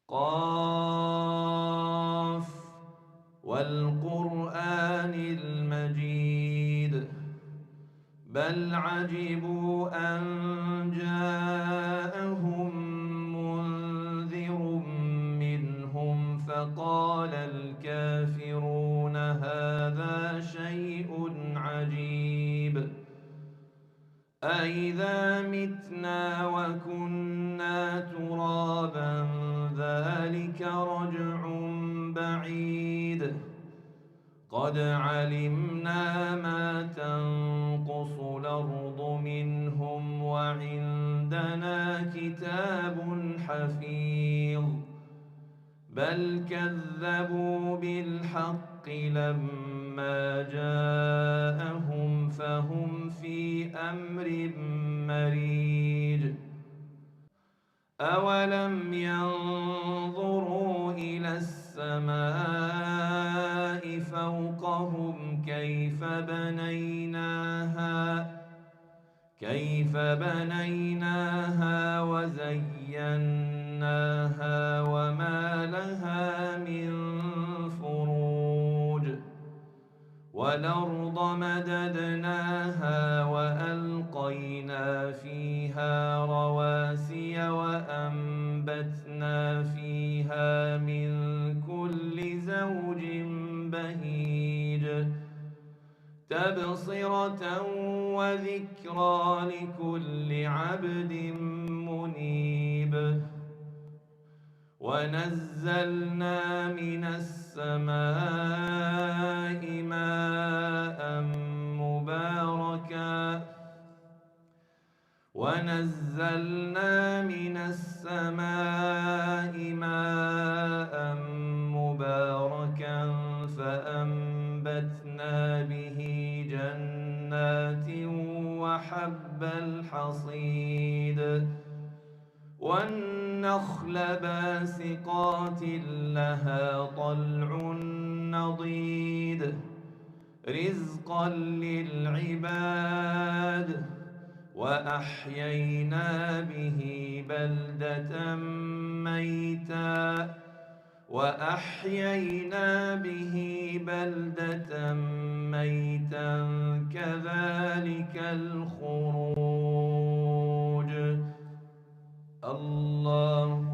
قاف والقرآن المجيد بل عجبوا أن جاءهم منذر منهم فقال الكافرون هذا شيء عجيب أإذا متنا وكنا ترابا ذلك رجع بعيد قد علمنا ما تنقص الأرض منهم وعندنا كتاب حفيظ بل كذبوا بالحق لما جاءهم فهم في أمر مريج أولم ينظروا إلى السماء فوقهم كيف بنيناها وزيناها وما لها من فروج والأرض مددناها وألقينا فيها رواسي وأنبتنا فيها من كل زوج بهيج تبصرة وذكرى لكل عبد منيب ونزلنا من السماء ماء مباركا فأنبتنا به جنات وحب الحصيد والنخل باسقات لها طلع نضيد رزقا للعباد وأحيينا به بلدة ميتا كذلك الخروج الله